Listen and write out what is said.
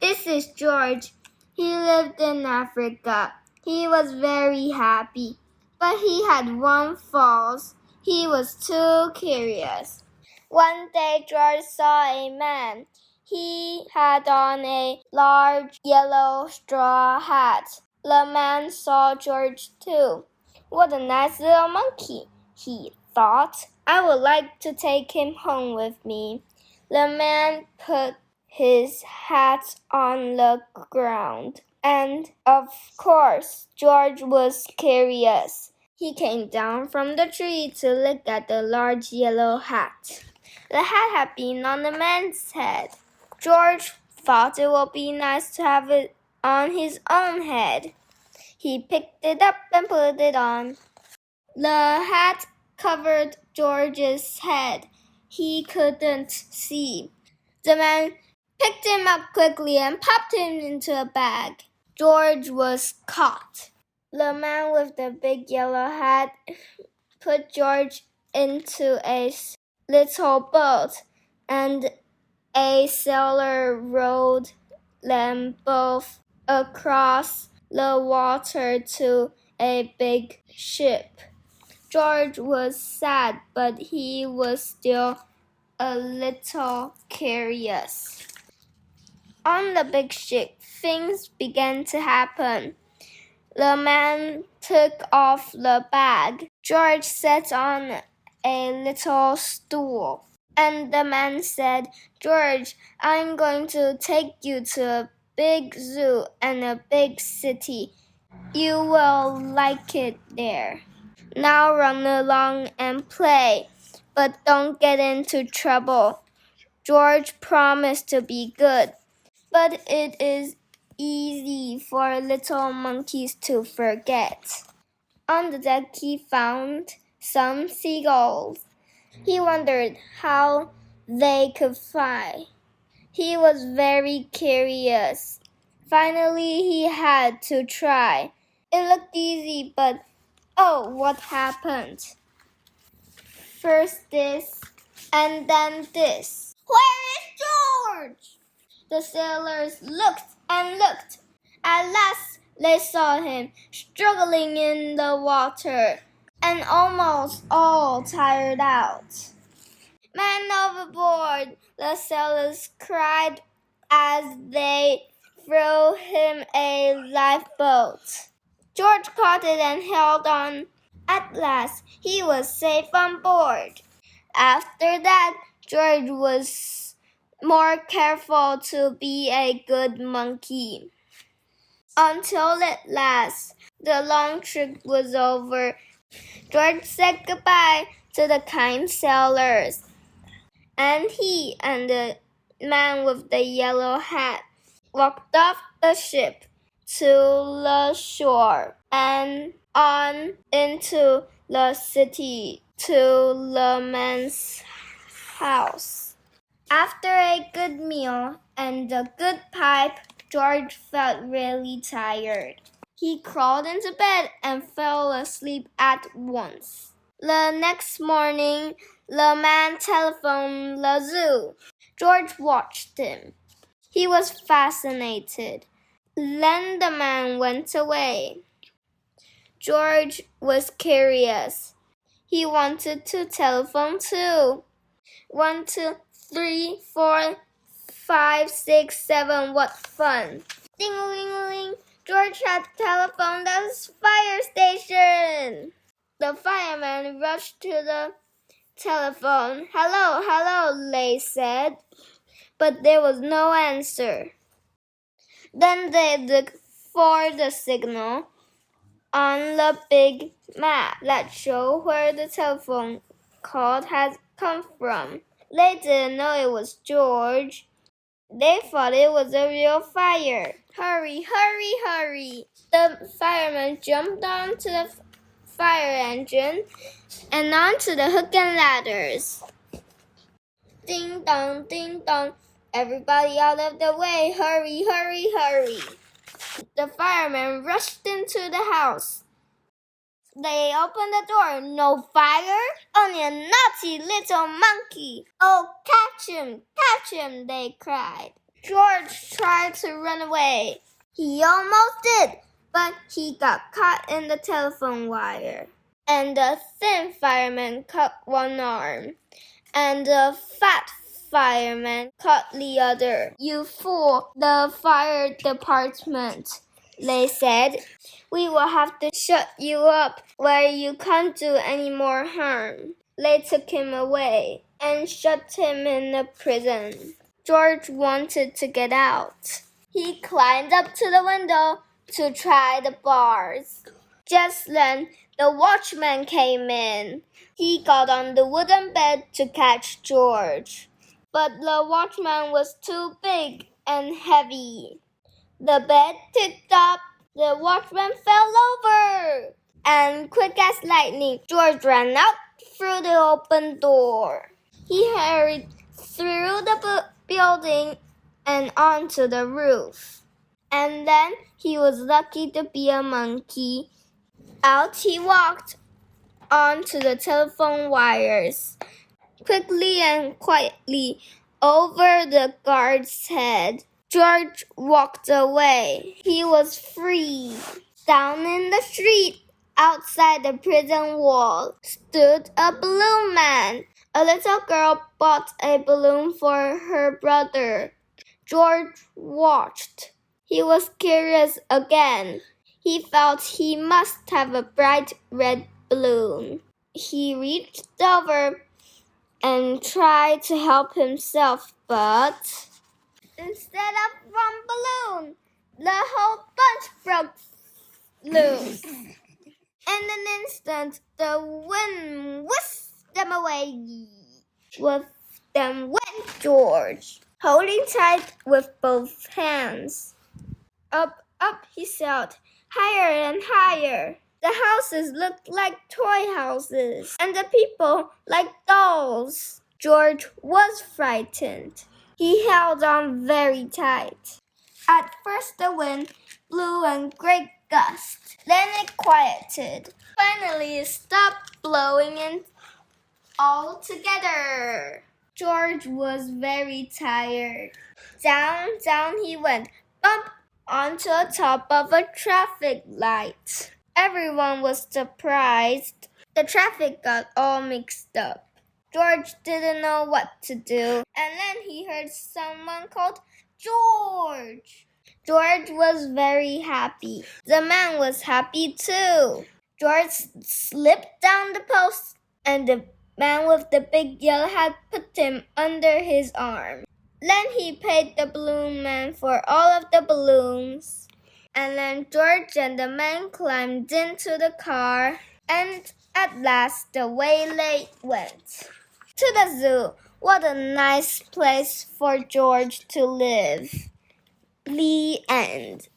This is George. He lived in Africa. He was very happy, but he had one fault. He was too curious. One day George saw a man. He had on a large yellow straw hat. The man saw George too. What a nice little monkey, he thought. I would like to take him home with me. The man put his hat on the ground, and of course George was curious. He came down from the tree to look at the large yellow hat. The hat had been on the man's head. George thought it would be nice to have it on his own head. He picked it up and put it on. The hat covered George's head. He couldn't see. The man picked him up quickly and popped him into a bag. George was caught. The man with the big yellow hat put George into a little boat, and a sailor rowed them both across the water to a big ship. George was sad, but he was still a little curious. On the big ship, things began to happen. The man took off the bag. George sat on a little stool, and the man said, "George, I'm going to take you to a big zoo and a big city. You will like it there. Now run along and play, but don't get into trouble." George promised to be good, but it is easy for little monkeys to forget. On the deck he found some seagulls. He wondered how they could fly. He was very curious. Finally he had to try. It looked easy, but oh, what happened? First this, and then this. "Where is George?" The sailors looked and looked. At last they saw him struggling in the water and almost all tired out. "Man overboard!" the sailors cried as they threw him a lifeboat. George caught it and held on. At last, he was safe on board. After that, George was more careful to be a good monkey. Until at last, the long trip was over. George said goodbye to the kind sailors, and he and the man with the yellow hat walked off the ship to the shore and on into the city to the man's house. After a good meal and a good pipe, George felt really tired. He crawled into bed and fell asleep at once. The next morning, the man telephoned the zoo. George watched him. He was fascinated. Then the man went away. George was curious. He wanted to telephone too. 1, 2, 3, 4, 5, 6, 7, what fun. Ding-a-ling-a-ling, George had telephoned the fire station. The fireman rushed to the telephone. "Hello, hello," they said. But there was no answer. Then they looked for the signal on the big map that showed where the telephone call had come from. They didn't know it was George. They thought it was a real fire. "Hurry, hurry, hurry!" The fireman jumped onto the fire engine and onto the hook and ladders. Ding dong, ding dong. "Everybody out of the way! Hurry, hurry, hurry!" The firemen rushed into the house. They opened the door. "No fire? Only a naughty little monkey! Oh, catch him, they cried. George tried to run away. He almost did, but he got caught in the telephone wire. And the thin fireman cut one arm, and the fat fireman cut the other. You fool, the fire department, they said. We will have to shut you up where you can't do any more harm. They took him away and shut him in the prison. George wanted to get out. He climbed up to the window to try the bars. Just then, the watchman came in. He got on the wooden bed to catch George, but the watchman was too big and heavy. The bed tipped up. The watchman fell over. And quick as lightning, George ran out through the open door. He hurried through the building and onto the roof. And then he was lucky to be a monkey. Out he walked onto the telephone wires, quickly and quietly over the guard's head. George walked away. He was free. Down in the street, outside the prison wall, stood a balloon man. A little girl bought a balloon for her brother. George watched. He was curious again. He felt he must have a bright red balloon. He reached over and tried to help himself, but instead of one balloon, the whole bunch broke loose. In an instant, the wind whisked them away. With them went George, holding tight with both hands. Up, up, he sailed, higher and higher. The houses looked like toy houses, and the people like dolls. George was frightened. He held on very tight. At first the wind blew in great gusts. Then it quieted. Finally it stopped blowing and altogether. George was very tired. Down, down he went, bump onto the top of a traffic light. Everyone was surprised. The traffic got all mixed up. George didn't know what to do, and then he heard someone called George. George was very happy. The man was happy too. George slipped down the post, and the man with the big yellow hat put him under his arm. Then he paid the balloon man for all of the balloons. And then George and the man climbed into the car, and at last away they went. To the zoo. What a nice place for George to live. The end.